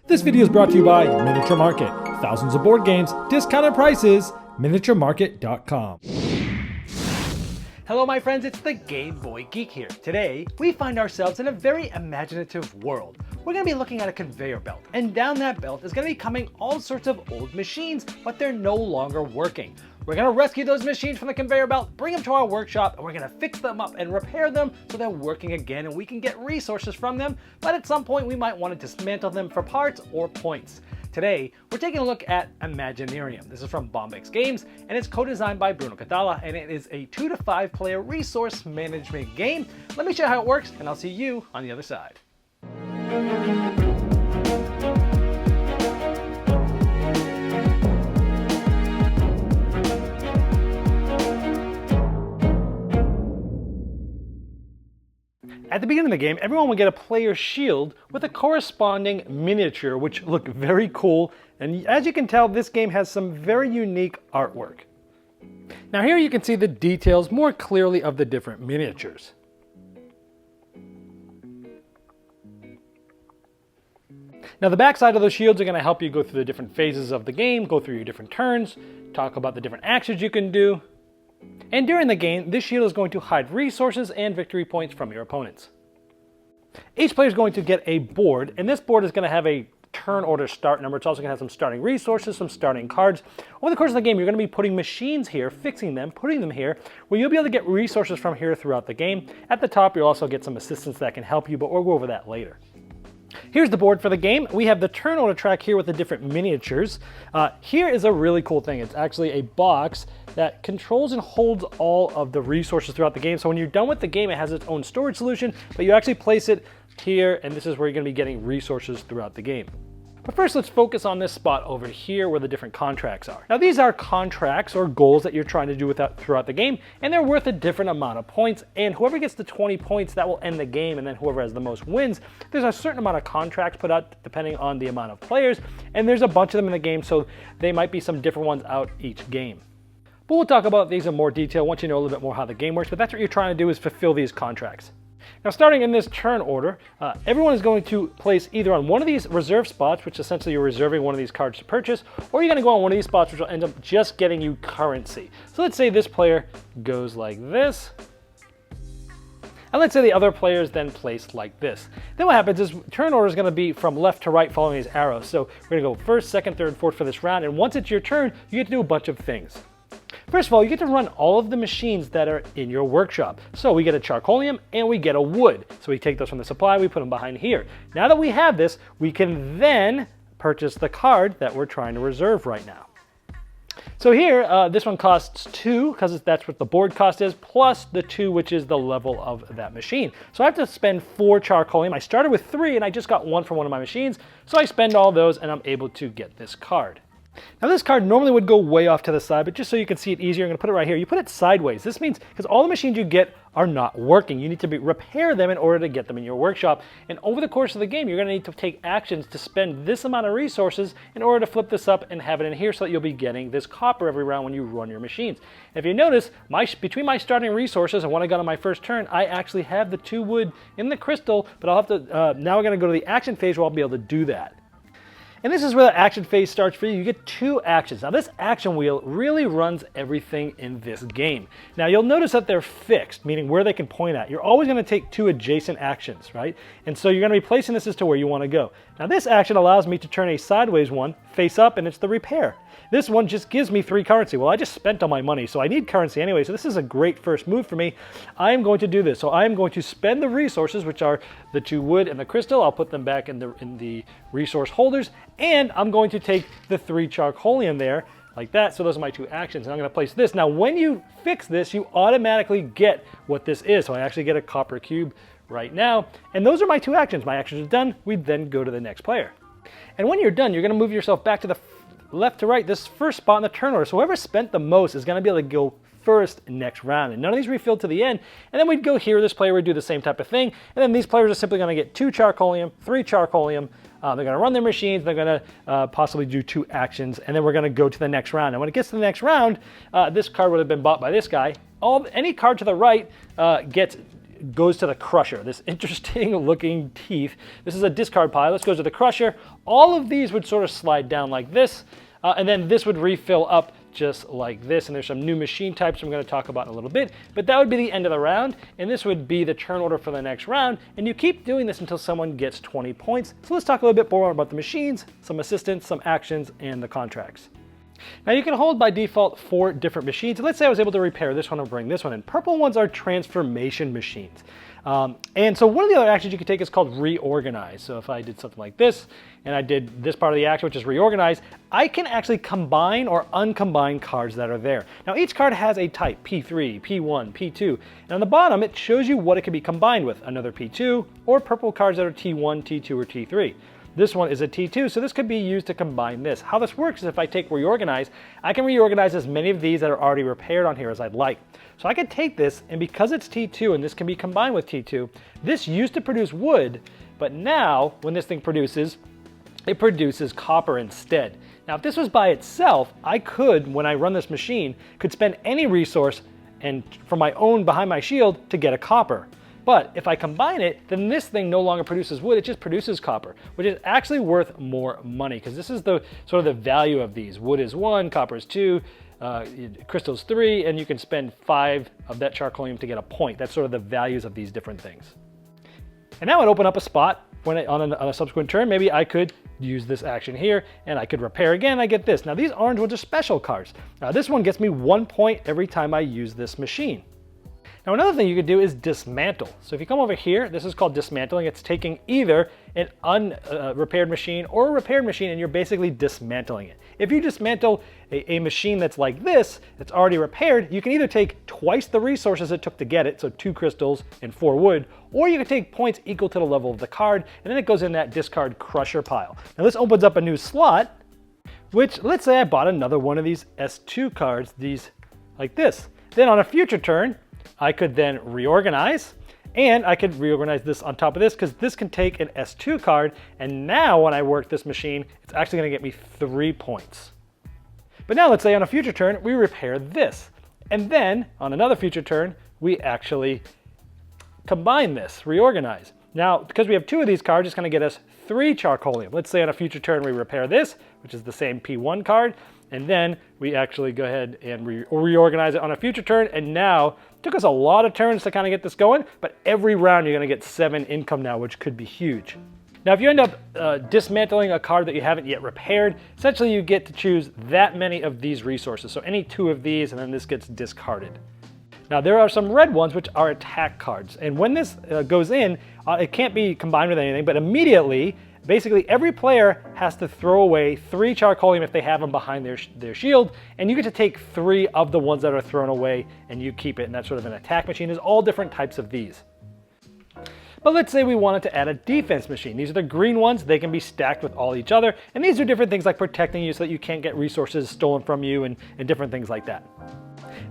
This video is brought to you by Miniature Market. Thousands of board games, discounted prices, miniaturemarket.com. Hello my friends, it's the Game Boy Geek here. Today, we find ourselves in a very imaginative world. We're going to be looking at a conveyor belt, and down that belt is going to be coming all sorts of old machines, but they're no longer working. We're going to rescue those machines from the conveyor belt, bring them to our workshop, and we're going to fix them up and repair them so they're working again and we can get resources from them, but at some point we might want to dismantle them for parts or points. Today, we're taking a look at Imaginarium. This is from Bombyx Games, and it's co-designed by Bruno, Cathala, and it is a 2 to 5 player resource management game. Let me show you how it works, and I'll see you on the other side. At the beginning of the game, everyone will get a player shield with a corresponding miniature, which look very cool. And as you can tell, this game has some very unique artwork. Now here you can see the details more clearly of the different miniatures. Now the backside of those shields are going to help you go through the different phases of the game, go through your different turns, talk about the different actions you can do. And during the game, this shield is going to hide resources and victory points from your opponents. Each player is going to get a board, and this board is going to have a turn order start number. It's also going to have some starting resources, some starting cards. Over the course of the game, you're going to be putting machines here, fixing them, putting them here, where you'll be able to get resources from here throughout the game. At the top, you'll also get some assistance that can help you, but we'll go over that later. Here's the board for the game. We have the turn order track here with the different miniatures. Here is a really cool thing. It's actually a box that controls and holds all of the resources throughout the game. So when you're done with the game, it has its own storage solution, but you actually place it here, and this is where you're going to be getting resources throughout the game. But first, let's focus on this spot over here where the different contracts are. Now, these are contracts or goals that you're trying to do throughout the game, and they're worth a different amount of points, and whoever gets the 20 points, that will end the game, and then whoever has the most wins. There's a certain amount of contracts put out depending on the amount of players, and there's a bunch of them in the game, so they might be some different ones out each game. But we'll talk about these in more detail once you know a little bit more how the game works, but that's what you're trying to do, is fulfill these contracts. Now, starting in this turn order, everyone is going to place either on one of these reserve spots, which essentially you're reserving one of these cards to purchase, or you're going to go on one of these spots, which will end up just getting you currency. So let's say this player goes like this, and let's say the other players then place like this. Then what happens is turn order is going to be from left to right following these arrows. So we're going to go first, second, third, fourth for this round, and once it's your turn, you get to do a bunch of things. First of all, you get to run all of the machines that are in your workshop. So we get a charcoalium and we get a wood. So we take those from the supply, we put them behind here. Now that we have this, we can then purchase the card that we're trying to reserve right now. So here, this one costs 2, because that's what the board cost is, plus the 2, which is the level of that machine. So I have to spend 4 charcoalium. I started with 3 and I just got 1 for one of my machines. So I spend all those and I'm able to get this card. Now this card normally would go way off to the side, but just so you can see it easier, I'm going to put it right here. You put it sideways. This means because all the machines you get are not working. You need to repair them in order to get them in your workshop. And over the course of the game, you're going to need to take actions to spend this amount of resources in order to flip this up and have it in here so that you'll be getting this copper every round when you run your machines. If you notice, between my starting resources and what I got on my first turn, I actually have the 2 wood in the crystal, but I'll have to, now we're going to go to the action phase where I'll be able to do that. And this is where the action phase starts for you. You get 2 actions. Now this action wheel really runs everything in this game. Now you'll notice that they're fixed, meaning where they can point at. You're always going to take 2 adjacent actions, right? And so you're going to be placing this as to where you want to go. Now this action allows me to turn a sideways one face up, and it's the repair. This one just gives me 3 currency. Well, I just spent all my money, so I need currency anyway, so this is a great first move for me. I am going to do this. So I am going to spend the resources, which are the 2 wood and the crystal. I'll put them back in the resource holders, and I'm going to take the 3 charcoalium there, like that. So those are my 2 actions, and I'm going to place this. Now, when you fix this, you automatically get what this is. So I actually get a copper cube right now, and those are my 2 actions. My actions are done. We then go to the next player. And when you're done, you're going to move yourself back to the left to right, this first spot in the turn order. So whoever spent the most is going to be able to go first next round, and none of these refill to the end. And then we'd go here, this player would do the same type of thing, and then these players are simply going to get 2 charcoalium, 3 charcoalium. They're going to run their machines, they're going to possibly do 2 actions, and then we're going to go to the next round. And when it gets to the next round, this card would have been bought by this guy. Any card to the right gets goes to the crusher, this interesting looking teeth. This is a discard pile. This goes to the crusher. All of these would sort of slide down like this, and then this would refill up just like this. And there's some new machine types I'm going to talk about in a little bit, but that would be the end of the round, and this would be the turn order for the next round, and you keep doing this until someone gets 20 points. So let's talk a little bit more about the machines, some assistants, some actions, and the contracts. Now you can hold by default 4 different machines. Let's say I was able to repair this one and bring this one in. Purple ones are transformation machines. And so one of the other actions you can take is called reorganize. So if I did something like this, and I did this part of the action, which is reorganize, I can actually combine or uncombine cards that are there. Now each card has a type, P3, P1, P2, and on the bottom it shows you what it can be combined with, another P2, or purple cards that are T1, T2, or T3. This one is a T2, so this could be used to combine this. How this works is if I take reorganize, I can reorganize as many of these that are already repaired on here as I'd like. So I could take this, and because it's T2 and this can be combined with T2, this used to produce wood, but now when this thing produces, it produces copper instead. Now if this was by itself, I could, when I run this machine, could spend any resource and from my own behind my shield to get a copper. But if I combine it, then this thing no longer produces wood, it just produces copper, which is actually worth more money, because this is the sort of the value of these. Wood is 1, copper is 2, crystal's 3, and you can spend 5 of that charcoalium to get a point. That's sort of the values of these different things. And now I'd open up a spot when on a subsequent turn. Maybe I could use this action here, and I could repair again, I get this. Now these orange ones are special cards. This one gets me 1 point every time I use this machine. Now another thing you could do is dismantle. So if you come over here, this is called dismantling. It's taking either an unrepaired machine or a repaired machine, and you're basically dismantling it. If you dismantle a machine that's like this, that's already repaired, you can either take twice the resources it took to get it, so 2 crystals and 4 wood, or you can take points equal to the level of the card, and then it goes in that discard crusher pile. Now this opens up a new slot, which let's say I bought another one of these S2 cards, these like this. Then on a future turn, I could then reorganize, and I could reorganize this on top of this, because this can take an S2 card, and now when I work this machine, it's actually going to get me 3 points. But now let's say on a future turn, we repair this, and then on another future turn, we actually combine this, reorganize. Now, because we have 2 of these cards, it's going to get us 3 charcoalium. Let's say on a future turn, we repair this, which is the same P1 card, and then we actually go ahead and reorganize it on a future turn, and now it took us a lot of turns to kind of get this going, but every round you're going to get 7 income now, which could be huge. Now if you end up dismantling a card that you haven't yet repaired, essentially you get to choose that many of these resources, so any 2 of these, and then this gets discarded. Now there are some red ones which are attack cards, and when this goes in, it can't be combined with anything, but immediately, basically every player has to throw away 3 charcoalium if they have them behind their shield, and you get to take 3 of the ones that are thrown away and you keep it, and that's sort of an attack machine. There's all different types of these. But let's say we wanted to add a defense machine. These are the green ones. They can be stacked with all each other, and these are different things like protecting you so that you can't get resources stolen from you and different things like that.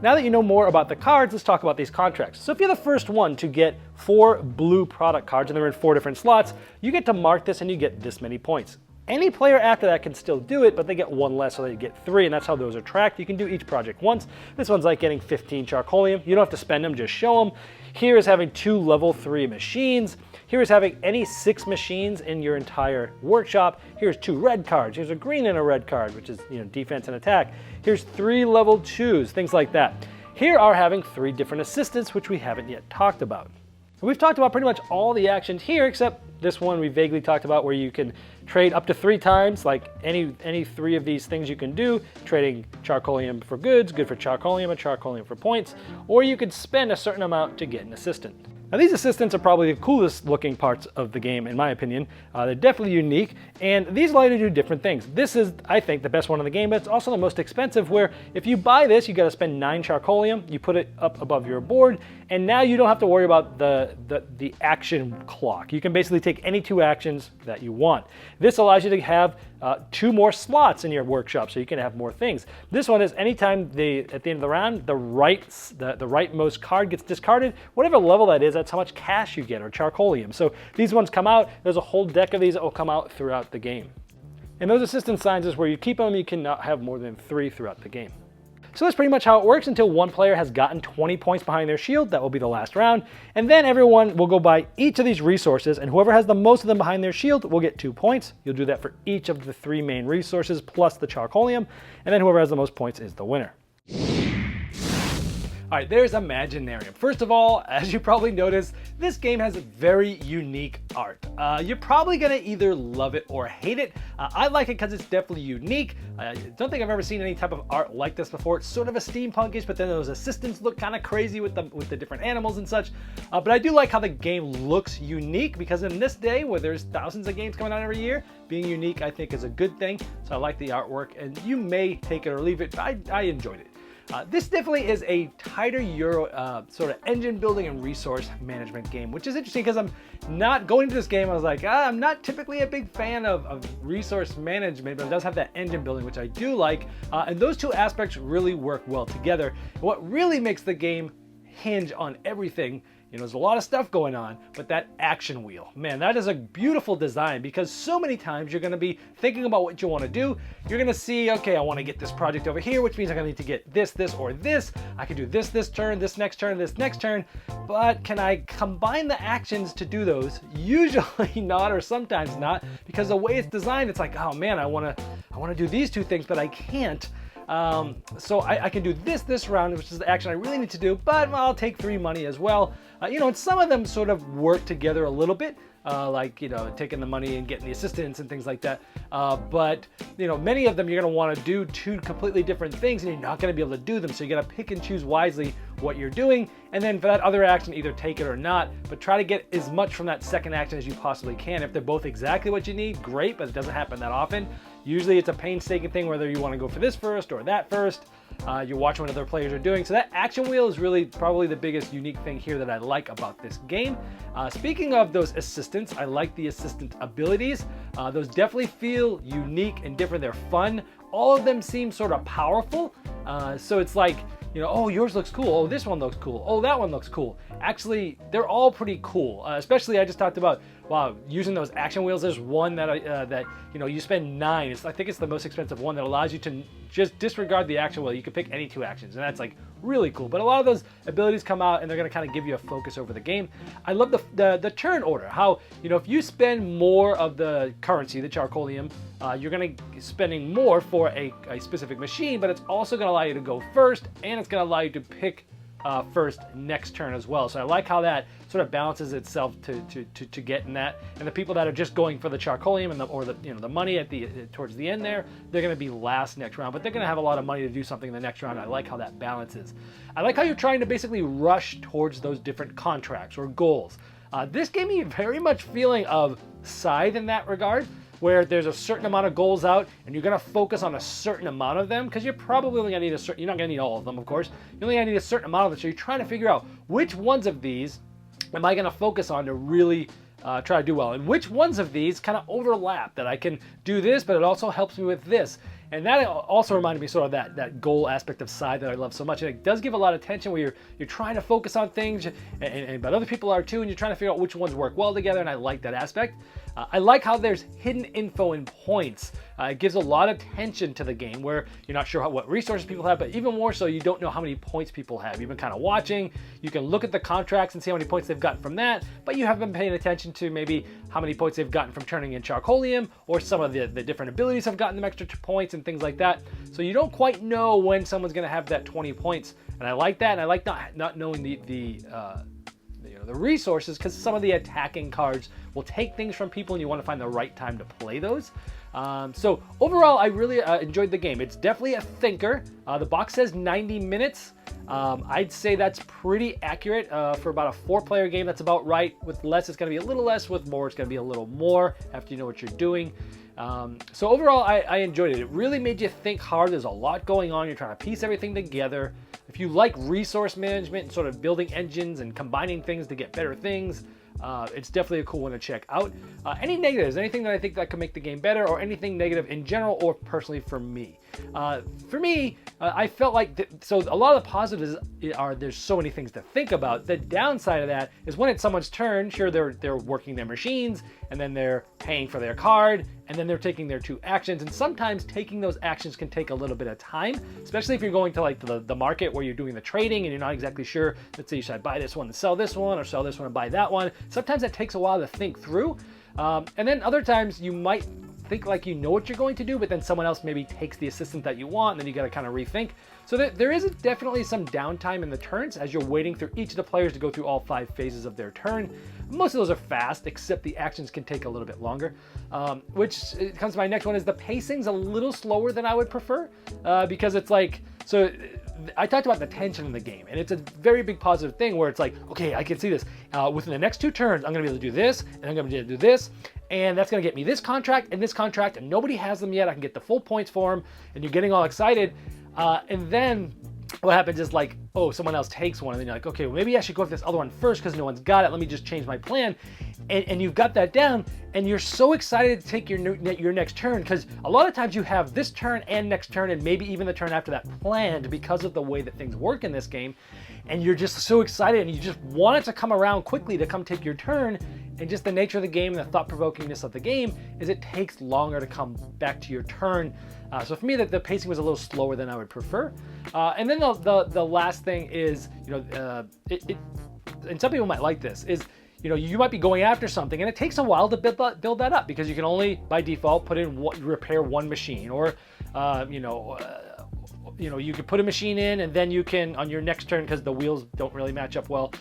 Now that you know more about the cards, let's talk about these contracts. So if you're the first one to get 4 blue product cards, and they're in 4 different slots, you get to mark this and you get this many points. Any player after that can still do it, but they get 1 less, so they get 3, and that's how those are tracked. You can do each project once. This one's like getting 15 charcoalium. You don't have to spend them, just show them. Here is having 2 level 3 machines. Here is having any 6 machines in your entire workshop. Here's 2 red cards. Here's a green and a red card, which is defense and attack. Here's 3 level 2s, things like that. Here are having 3 different assistants, which we haven't yet talked about. And we've talked about pretty much all the actions here, except this one we vaguely talked about, where you can trade up to 3 times, like any 3 of these things you can do, trading charcoalium for goods, good for charcoalium, and charcoalium for points, or you could spend a certain amount to get an assistant. Now these assistants are probably the coolest looking parts of the game, in my opinion. They're definitely unique, and these allow you to do different things. This is, I think, the best one in the game, but it's also the most expensive, where if you buy this, you gotta spend 9 charcoalium, you put it up above your board, and now you don't have to worry about the action clock. You can basically take any 2 actions that you want. This allows you to have 2 more slots in your workshop, so you can have more things. This one is anytime at the end of the round, the rightmost card gets discarded, whatever level that is, that's how much cash you get, or charcoalium. So these ones come out, there's a whole deck of these that will come out throughout the game. And those assistant signs is where you keep them, you cannot have more than 3 throughout the game. So that's pretty much how it works until one player has gotten 20 points behind their shield. That will be the last round. And then everyone will go by each of these resources, and whoever has the most of them behind their shield will get 2 points. You'll do that for each of the 3 main resources plus the charcoalium, and then whoever has the most points is the winner. All right, there's Imaginarium. First of all, as you probably noticed, this game has very unique art. You're probably gonna either love it or hate it. I like it because it's definitely unique. I don't think I've ever seen any type of art like this before. It's sort of a steampunkish, but then those assistants look kind of crazy with the different animals and such. But I do like how the game looks unique, because in this day where there's thousands of games coming out every year, being unique I think is a good thing. So I like the artwork, and you may take it or leave it, but I enjoyed it. This definitely is a tighter Euro sort of engine building and resource management game, which is interesting because I'm not going to this game. I was like, I'm not typically a big fan of resource management, but it does have that engine building, which I do like. And those two aspects really work well together. What really makes the game hinge on everything, there's a lot of stuff going on, but that action wheel, man, that is a beautiful design, because so many times you're going to be thinking about what you want to do. You're going to see, okay, I want to get this project over here, which means I'm going to need to get this, or this. I can do this turn, this next turn, this next turn, but can I combine the actions to do those? Usually not, or sometimes not, because the way it's designed, it's like, oh man, I want to do these 2 things, but I can't. So I can do this round, which is the action I really need to do, but I'll take 3 money as well. And some of them sort of work together a little bit, like, taking the money and getting the assistance and things like that. But many of them you're going to want to do 2 completely different things, and you're not going to be able to do them. So you got to pick and choose wisely what you're doing. And then for that other action, either take it or not, but try to get as much from that second action as you possibly can. If they're both exactly what you need, great, but it doesn't happen that often. Usually it's a painstaking thing, whether you want to go for this first or that first. You watch what other players are doing. So that action wheel is really probably the biggest unique thing here that I like about this game. Speaking of those assistants, I like the assistant abilities. Those definitely feel unique and different. They're fun. All of them seem sort of powerful. So it's like, oh, yours looks cool. Oh, this one looks cool. Oh, that one looks cool. Actually, they're all pretty cool. Especially, I just talked about, wow, using those action wheels. There's one that you spend 9. I think it's the most expensive one that allows you to just disregard the action wheel. You can pick any 2 actions, and that's like really cool. But a lot of those abilities come out, and they're going to kind of give you a focus over the game. I love the turn order. How if you spend more of the currency, the charcoalium, you're going to be spending more for a specific machine, but it's also going to allow you to go first, and it's going to allow you to pick first next turn as well. So I like how that sort of balances itself to get in that. And the people that are just going for the charcoalium and the money at towards the end there, they're going to be last next round, but they're going to have a lot of money to do something in the next round. I like how that balances. I like how you're trying to basically rush towards those different contracts or goals. This gave me very much feeling of Scythe in that regard, where there's a certain amount of goals out, and you're going to focus on a certain amount of them, because you're probably only going to need you're not going to need all of them, of course. You're only going to need a certain amount of them, so you're trying to figure out which ones of these am I going to focus on to really try to do well, and which ones of these kind of overlap, that I can do this, but it also helps me with this. And that also reminded me sort of that goal aspect of Scythe that I love so much. And it does give a lot of tension where you're trying to focus on things, but other people are too, and you're trying to figure out which ones work well together, and I like that aspect. I like how there's hidden info and points. It gives a lot of tension to the game, where you're not sure what resources people have, but even more so, you don't know how many points people have. You've been kind of watching. You can look at the contracts and see how many points they've gotten from that, but you haven't been paying attention to maybe how many points they've gotten from turning in charcoalium, or some of the different abilities have gotten them extra points and things like that. So you don't quite know when someone's going to have that 20 points, and I like that, and I like not knowing the resources, because some of the attacking cards will take things from people, and you want to find the right time to play those. So overall, I really enjoyed the game. It's definitely a thinker. The box says 90 minutes. I'd say that's pretty accurate for about a 4-player game. That's about right. With less, it's going to be a little less. With more, it's going to be a little more after you know what you're doing. So overall, I enjoyed it. It really made you think hard. There's a lot going on. You're trying to piece everything together. If you like resource management and sort of building engines and combining things to get better things, it's definitely a cool one to check out. Any negatives, anything that I think that could make the game better, or anything negative in general or personally for me? I felt like, so a lot of the positives are there's so many things to think about. The downside of that is when it's someone's turn, sure, they're working their machines, and then they're paying for their card, and then they're taking their 2 actions. And sometimes taking those actions can take a little bit of time, especially if you're going to like the market where you're doing the trading and you're not exactly sure. Let's say you should buy this one and sell this one, or sell this one and buy that one. Sometimes that takes a while to think through. And then other times you might think like you know what you're going to do, but then someone else maybe takes the assistant that you want, and then you got to kind of rethink. So there is definitely some downtime in the turns as you're waiting through each of the players to go through all 5 phases of their turn. Most of those are fast, except the actions can take a little bit longer, which comes to my next one is the pacing's a little slower than I would prefer, because it's like, so I talked about the tension in the game, and it's a very big positive thing where it's like, okay, I can see this. Within the next 2 turns, I'm going to be able to do this, and I'm going to be able to do this, and that's going to get me this contract, and nobody has them yet. I can get the full points for them, and you're getting all excited. And then what happens is like, oh, someone else takes one, and then you're like, okay, well, maybe I should go with this other one first because no one's got it. Let me just change my plan. And you've got that down, and you're so excited to take your next turn, because a lot of times you have this turn and next turn and maybe even the turn after that planned because of the way that things work in this game. And you're just so excited, and you just want it to come around quickly to come take your turn. And just the nature of the game and the thought-provokingness of the game is it takes longer to come back to your turn. So for me, the pacing was a little slower than I would prefer. And then the last thing is, and some people might like this, is, you might be going after something, and it takes a while to build that up, because you can only, by default, repair 1 machine, or, you can put a machine in, and then you can, on your next turn, because the wheels don't really match up well,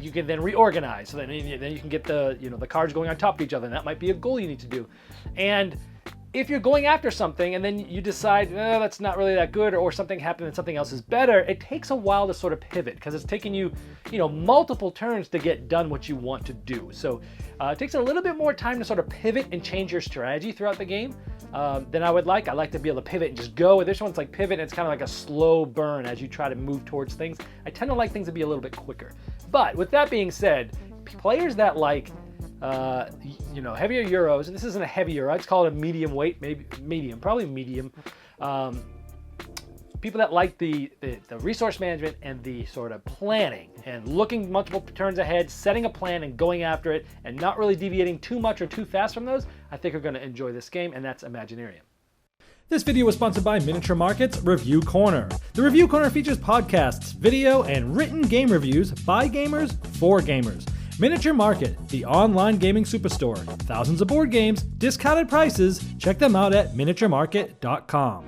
you can then reorganize. So then you can get the cards going on top of each other, and that might be a goal you need to do. And if you're going after something and then you decide, that's not really that good, or something happened and something else is better, it takes a while to sort of pivot, because it's taking you, multiple turns to get done what you want to do. So it takes a little bit more time to sort of pivot and change your strategy throughout the game than I would like. I like to be able to pivot and just go. This one's like pivot, and it's kind of like a slow burn as you try to move towards things. I tend to like things to be a little bit quicker. But with that being said, players that like heavier Euros, and this isn't a heavy Euro, I'd call it a medium weight, maybe medium, probably medium. People that like the resource management and the sort of planning and looking multiple turns ahead, setting a plan and going after it, and not really deviating too much or too fast from those, I think are going to enjoy this game, and that's Imaginarium. This video was sponsored by Miniature Market's Review Corner. The Review Corner features podcasts, video, and written game reviews by gamers for gamers. Miniature Market, the online gaming superstore. Thousands of board games, discounted prices. Check them out at miniaturemarket.com.